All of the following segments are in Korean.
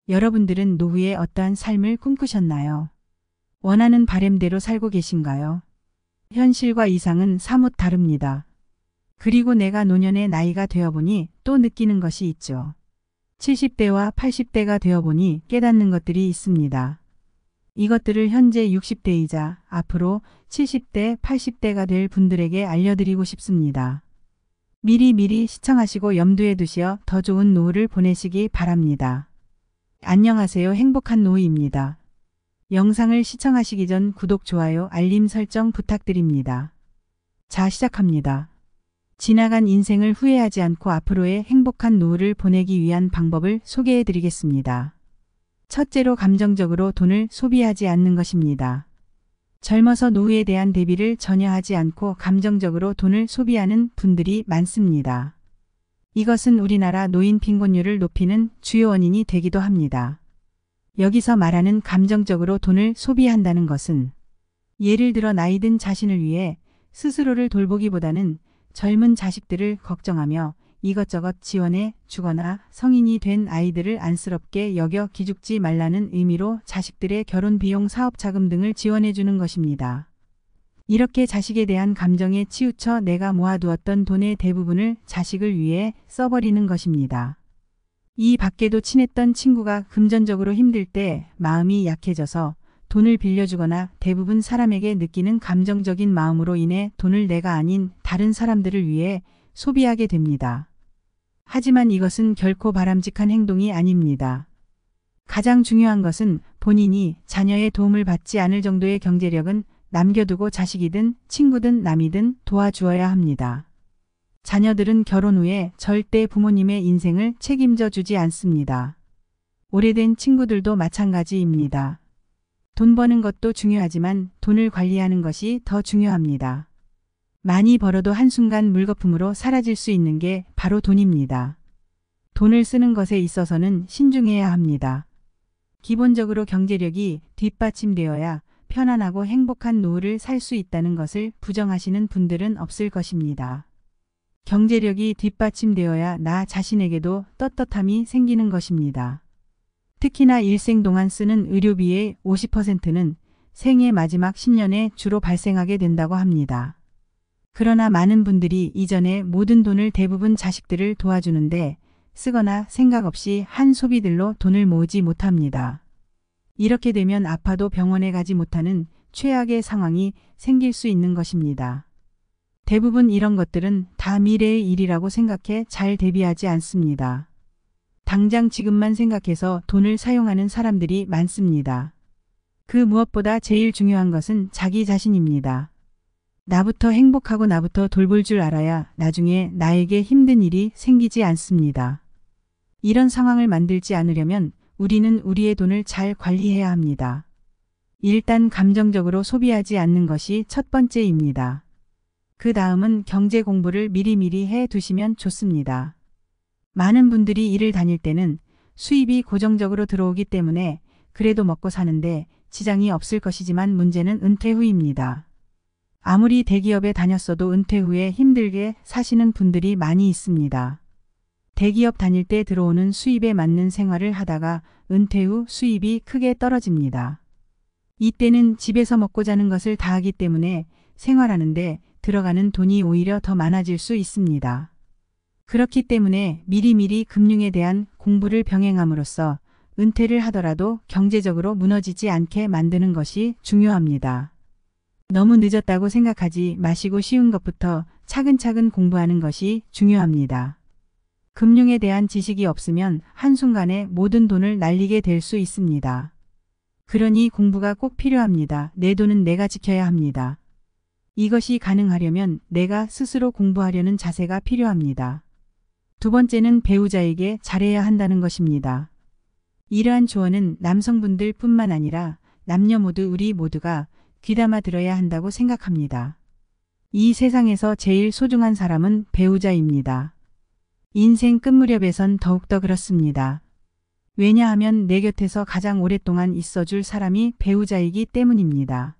여러분들은 노후에 어떠한 삶을 꿈꾸셨나요? 원하는 바램대로 살고 계신가요? 현실과 이상은 사뭇 다릅니다. 그리고 내가 노년의 나이가 되어보니 또 느끼는 것이 있죠. 70대와 80대가 되어보니 깨닫는 것들이 있습니다. 이것들을 현재 60대이자 앞으로 70대, 80대가 될 분들에게 알려드리고 싶습니다. 미리 시청하시고 염두에 두시어 더 좋은 노후를 보내시기 바랍니다. 안녕하세요. 행복한 노후입니다. 영상을 시청하시기 전 구독, 좋아요, 알림 설정 부탁드립니다. 자, 시작합니다. 지나간 인생을 후회하지 않고 앞으로의 행복한 노후를 보내기 위한 방법을 소개해 드리겠습니다. 첫째로 감정적으로 돈을 소비하지 않는 것입니다. 젊어서 노후에 대한 대비를 전혀 하지 않고 감정적으로 돈을 소비하는 분들이 많습니다. 이것은 우리나라 노인 빈곤율을 높이는 주요 원인이 되기도 합니다. 여기서 말하는 감정적으로 돈을 소비한다는 것은 예를 들어 나이 든 자신을 위해 스스로를 돌보기보다는 젊은 자식들을 걱정하며 이것저것 지원해 주거나 성인이 된 아이들을 안쓰럽게 여겨 기죽지 말라는 의미로 자식들의 결혼 비용, 사업 자금 등을 지원해 주는 것입니다. 이렇게 자식에 대한 감정에 치우쳐 내가 모아두었던 돈의 대부분을 자식을 위해 써버리는 것입니다. 이 밖에도 친했던 친구가 금전적으로 힘들 때 마음이 약해져서 돈을 빌려주거나 대부분 사람에게 느끼는 감정적인 마음으로 인해 돈을 내가 아닌 다른 사람들을 위해 소비하게 됩니다. 하지만 이것은 결코 바람직한 행동이 아닙니다. 가장 중요한 것은 본인이 자녀의 도움을 받지 않을 정도의 경제력은 남겨두고 자식이든 친구든 남이든 도와주어야 합니다. 자녀들은 결혼 후에 절대 부모님의 인생을 책임져 주지 않습니다. 오래된 친구들도 마찬가지입니다. 돈 버는 것도 중요하지만 돈을 관리하는 것이 더 중요합니다. 많이 벌어도 한순간 물거품으로 사라질 수 있는 게 바로 돈입니다. 돈을 쓰는 것에 있어서는 신중해야 합니다. 기본적으로 경제력이 뒷받침되어야 편안하고 행복한 노후를 살 수 있다는 것을 부정하시는 분들은 없을 것입니다. 경제력이 뒷받침되어야 나 자신에게도 떳떳함이 생기는 것입니다. 특히나 일생 동안 쓰는 의료비의 50%는 생애 마지막 10년에 주로 발생하게 된다고 합니다. 그러나 많은 분들이 이전에 모든 돈을 대부분 자식들을 도와주는데 쓰거나 생각 없이 한 소비들로 돈을 모으지 못합니다. 이렇게 되면 아파도 병원에 가지 못하는 최악의 상황이 생길 수 있는 것입니다. 대부분 이런 것들은 다 미래의 일이라고 생각해 잘 대비하지 않습니다. 당장 지금만 생각해서 돈을 사용하는 사람들이 많습니다. 그 무엇보다 제일 중요한 것은 자기 자신입니다. 나부터 행복하고 나부터 돌볼 줄 알아야 나중에 나에게 힘든 일이 생기지 않습니다. 이런 상황을 만들지 않으려면 우리는 우리의 돈을 잘 관리해야 합니다. 일단 감정적으로 소비하지 않는 것이 첫 번째입니다. 그 다음은 경제 공부를 미리미리 해 두시면 좋습니다. 많은 분들이 일을 다닐 때는 수입이 고정적으로 들어오기 때문에 그래도 먹고 사는데 지장이 없을 것이지만 문제는 은퇴 후입니다. 아무리 대기업에 다녔어도 은퇴 후에 힘들게 사시는 분들이 많이 있습니다. 대기업 다닐 때 들어오는 수입에 맞는 생활을 하다가 은퇴 후 수입이 크게 떨어집니다. 이때는 집에서 먹고 자는 것을 다 하기 때문에 생활하는데 들어가는 돈이 오히려 더 많아질 수 있습니다. 그렇기 때문에 미리미리 금융에 대한 공부를 병행함으로써 은퇴를 하더라도 경제적으로 무너지지 않게 만드는 것이 중요합니다. 너무 늦었다고 생각하지 마시고 쉬운 것부터 차근차근 공부하는 것이 중요합니다. 금융에 대한 지식이 없으면 한순간에 모든 돈을 날리게 될 수 있습니다. 그러니 공부가 꼭 필요합니다. 내 돈은 내가 지켜야 합니다. 이것이 가능하려면 내가 스스로 공부하려는 자세가 필요합니다. 두 번째는 배우자에게 잘해야 한다는 것입니다. 이러한 조언은 남성분들 뿐만 아니라 남녀 모두 우리 모두가 귀담아 들어야 한다고 생각합니다. 이 세상에서 제일 소중한 사람은 배우자입니다. 인생 끝무렵에선 더욱더 그렇습니다. 왜냐하면 내 곁에서 가장 오랫동안 있어줄 사람이 배우자이기 때문입니다.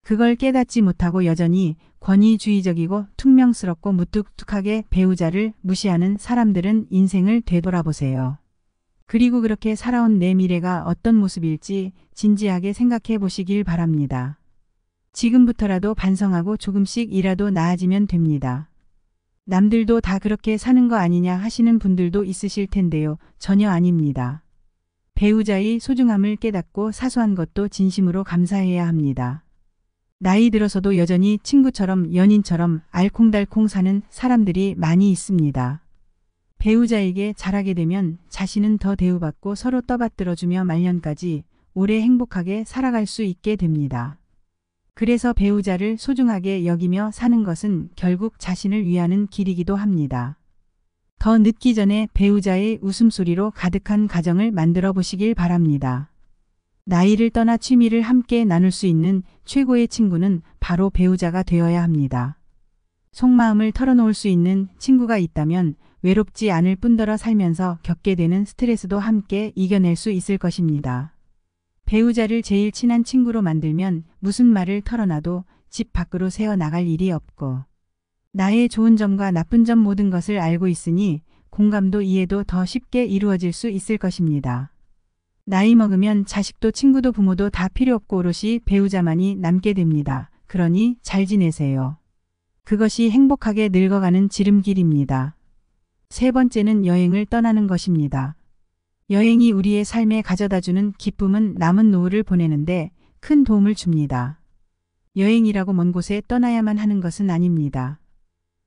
그걸 깨닫지 못하고 여전히 권위주의적이고 퉁명스럽고 무뚝뚝하게 배우자를 무시하는 사람들은 인생을 되돌아보세요. 그리고 그렇게 살아온 내 미래가 어떤 모습일지 진지하게 생각해 보시길 바랍니다. 지금부터라도 반성하고 조금씩이라도 나아지면 됩니다. 남들도 다 그렇게 사는 거 아니냐 하시는 분들도 있으실 텐데요. 전혀 아닙니다. 배우자의 소중함을 깨닫고 사소한 것도 진심으로 감사해야 합니다. 나이 들어서도 여전히 친구처럼 연인처럼 알콩달콩 사는 사람들이 많이 있습니다. 배우자에게 잘하게 되면 자신은 더 대우받고 서로 떠받들어주며 말년까지 오래 행복하게 살아갈 수 있게 됩니다. 그래서 배우자를 소중하게 여기며 사는 것은 결국 자신을 위하는 길이기도 합니다. 더 늦기 전에 배우자의 웃음소리로 가득한 가정을 만들어 보시길 바랍니다. 나이를 떠나 취미를 함께 나눌 수 있는 최고의 친구는 바로 배우자가 되어야 합니다. 속마음을 털어놓을 수 있는 친구가 있다면 외롭지 않을 뿐더러 살면서 겪게 되는 스트레스도 함께 이겨낼 수 있을 것입니다. 배우자를 제일 친한 친구로 만들면 무슨 말을 털어놔도 집 밖으로 새어 나갈 일이 없고 나의 좋은 점과 나쁜 점 모든 것을 알고 있으니 공감도 이해도 더 쉽게 이루어질 수 있을 것입니다. 나이 먹으면 자식도 친구도 부모도 다 필요 없고 오롯이 배우자만이 남게 됩니다. 그러니 잘 지내세요. 그것이 행복하게 늙어가는 지름길입니다. 세 번째는 여행을 떠나는 것입니다. 여행이 우리의 삶에 가져다주는 기쁨은 남은 노후를 보내는데 큰 도움을 줍니다. 여행이라고 먼 곳에 떠나야만 하는 것은 아닙니다.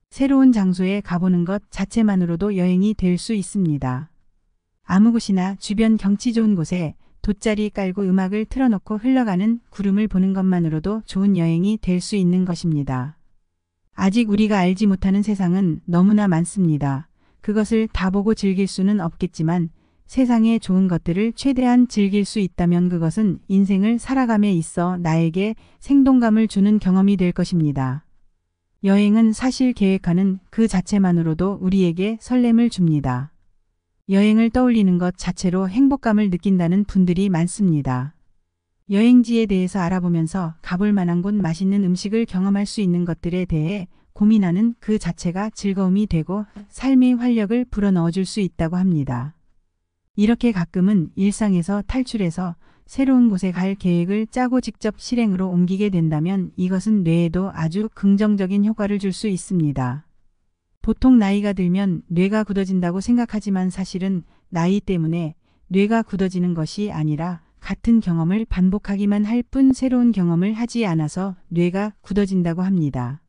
새로운 장소에 가보는 것 자체만으로도 여행이 될 수 있습니다. 아무 곳이나 주변 경치 좋은 곳에 돗자리 깔고 음악을 틀어놓고 흘러가는 구름을 보는 것만으로도 좋은 여행이 될 수 있는 것입니다. 아직 우리가 알지 못하는 세상은 너무나 많습니다. 그것을 다 보고 즐길 수는 없겠지만 세상의 좋은 것들을 최대한 즐길 수 있다면 그것은 인생을 살아감에 있어 나에게 생동감을 주는 경험이 될 것입니다. 여행은 사실 계획하는 그 자체만으로도 우리에게 설렘을 줍니다. 여행을 떠올리는 것 자체로 행복감을 느낀다는 분들이 많습니다. 여행지에 대해서 알아보면서 가볼 만한 곳 맛있는 음식을 경험할 수 있는 것들에 대해 고민하는 그 자체가 즐거움이 되고 삶의 활력을 불어넣어 줄 수 있다고 합니다. 이렇게 가끔은 일상에서 탈출해서 새로운 곳에 갈 계획을 짜고 직접 실행으로 옮기게 된다면 이것은 뇌에도 아주 긍정적인 효과를 줄 수 있습니다. 보통 나이가 들면 뇌가 굳어진다고 생각하지만 사실은 나이 때문에 뇌가 굳어지는 것이 아니라 같은 경험을 반복하기만 할 뿐 새로운 경험을 하지 않아서 뇌가 굳어진다고 합니다.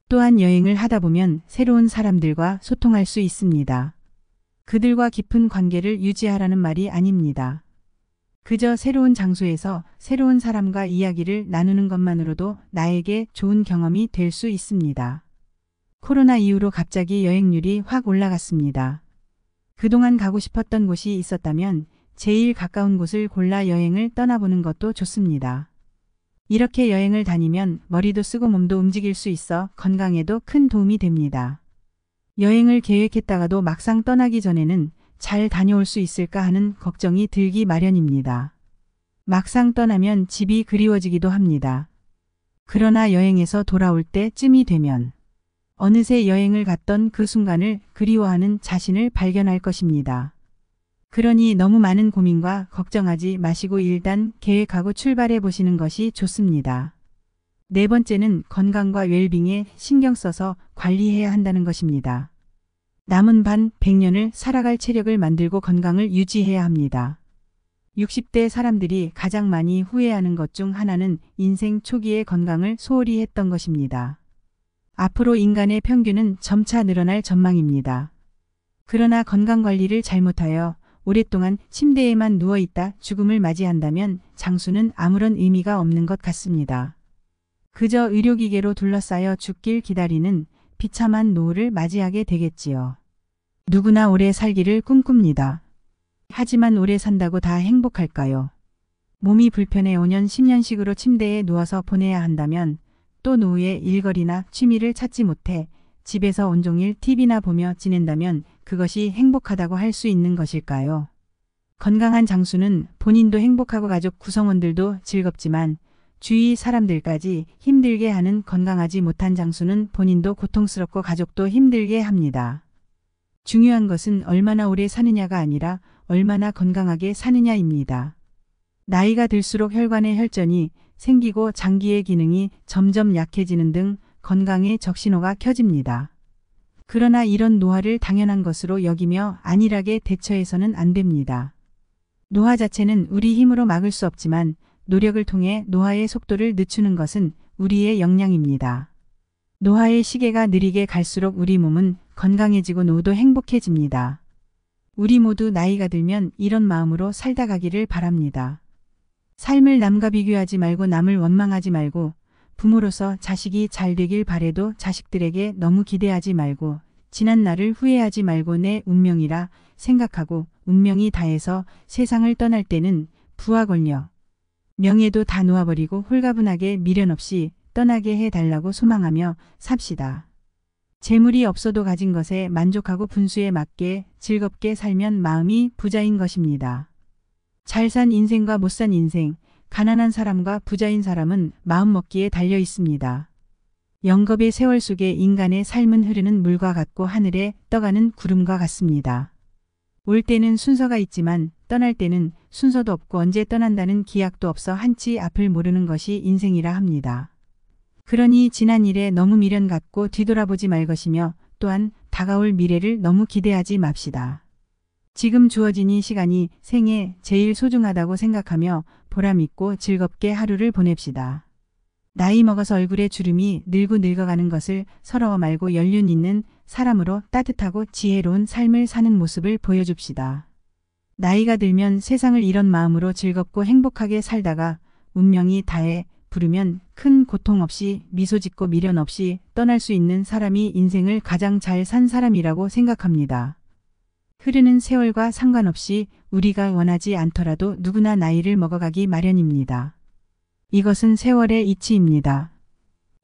또한 여행을 하다 보면 새로운 사람들과 소통할 수 있습니다. 그들과 깊은 관계를 유지하라는 말이 아닙니다. 그저 새로운 장소에서 새로운 사람과 이야기를 나누는 것만으로도 나에게 좋은 경험이 될 수 있습니다. 코로나 이후로 갑자기 여행률이 확 올라갔습니다. 그동안 가고 싶었던 곳이 있었다면 제일 가까운 곳을 골라 여행을 떠나보는 것도 좋습니다. 이렇게 여행을 다니면 머리도 쓰고 몸도 움직일 수 있어 건강에도 큰 도움이 됩니다. 여행을 계획했다가도 막상 떠나기 전에는 잘 다녀올 수 있을까 하는 걱정이 들기 마련입니다. 막상 떠나면 집이 그리워지기도 합니다. 그러나 여행에서 돌아올 때쯤이 되면 어느새 여행을 갔던 그 순간을 그리워하는 자신을 발견할 것입니다. 그러니 너무 많은 고민과 걱정하지 마시고 일단 계획하고 출발해 보시는 것이 좋습니다. 네 번째는 건강과 웰빙에 신경 써서 관리해야 한다는 것입니다. 남은 반 100년을 살아갈 체력을 만들고 건강을 유지해야 합니다. 60대 사람들이 가장 많이 후회하는 것 중 하나는 인생 초기에 건강을 소홀히 했던 것입니다. 앞으로 인간의 평균은 점차 늘어날 전망입니다. 그러나 건강관리를 잘못하여 오랫동안 침대에만 누워있다 죽음을 맞이한다면 장수는 아무런 의미가 없는 것 같습니다. 그저 의료기계로 둘러싸여 죽길 기다리는 비참한 노후를 맞이하게 되겠지요. 누구나 오래 살기를 꿈꿉니다. 하지만 오래 산다고 다 행복할까요? 몸이 불편해 5년 10년씩으로 침대에 누워서 보내야 한다면 또 노후에 일거리나 취미를 찾지 못해 집에서 온종일 TV나 보며 지낸다면 그것이 행복하다고 할 수 있는 것일까요? 건강한 장수는 본인도 행복하고 가족 구성원들도 즐겁지만 주위 사람들까지 힘들게 하는 건강하지 못한 장수는 본인도 고통스럽고 가족도 힘들게 합니다. 중요한 것은 얼마나 오래 사느냐가 아니라 얼마나 건강하게 사느냐입니다. 나이가 들수록 혈관의 혈전이 생기고 장기의 기능이 점점 약해지는 등 건강에 적신호가 켜집니다. 그러나 이런 노화를 당연한 것으로 여기며 안일하게 대처해서는 안 됩니다. 노화 자체는 우리 힘으로 막을 수 없지만 노력을 통해 노화의 속도를 늦추는 것은 우리의 역량입니다. 노화의 시계가 느리게 갈수록 우리 몸은 건강해지고 노후도 행복해집니다. 우리 모두 나이가 들면 이런 마음으로 살다 가기를 바랍니다. 삶을 남과 비교하지 말고 남을 원망하지 말고 부모로서 자식이 잘 되길 바래도 자식들에게 너무 기대하지 말고 지난 날을 후회하지 말고 내 운명이라 생각하고 운명이 다해서 세상을 떠날 때는 부와 권력, 명예도 다 놓아버리고 홀가분하게 미련 없이 떠나게 해달라고 소망하며 삽시다. 재물이 없어도 가진 것에 만족하고 분수에 맞게 즐겁게 살면 마음이 부자인 것입니다. 잘 산 인생과 못 산 인생, 가난한 사람과 부자인 사람은 마음먹기에 달려 있습니다. 영겁의 세월 속에 인간의 삶은 흐르는 물과 같고 하늘에 떠가는 구름과 같습니다. 올 때는 순서가 있지만 떠날 때는 순서도 없고 언제 떠난다는 기약도 없어 한치 앞을 모르는 것이 인생이라 합니다. 그러니 지난 일에 너무 미련 갖고 뒤돌아보지 말 것이며 또한 다가올 미래를 너무 기대하지 맙시다. 지금 주어진 이 시간이 생에 제일 소중하다고 생각하며 보람있고 즐겁게 하루를 보냅시다. 나이 먹어서 얼굴에 주름이 늘고 늙어가는 것을 서러워 말고 연륜 있는 사람으로 따뜻하고 지혜로운 삶을 사는 모습을 보여줍시다. 나이가 들면 세상을 이런 마음으로 즐겁고 행복하게 살다가 운명이 다해 부르면 큰 고통 없이 미소 짓고 미련 없이 떠날 수 있는 사람이 인생을 가장 잘 산 사람이라고 생각합니다. 흐르는 세월과 상관없이 우리가 원하지 않더라도 누구나 나이를 먹어가기 마련입니다. 이것은 세월의 이치입니다.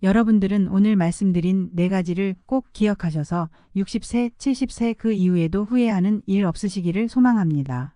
여러분들은 오늘 말씀드린 4가지를 꼭 기억하셔서 60세, 70세 그 이후에도 후회하는 일 없으시기를 소망합니다.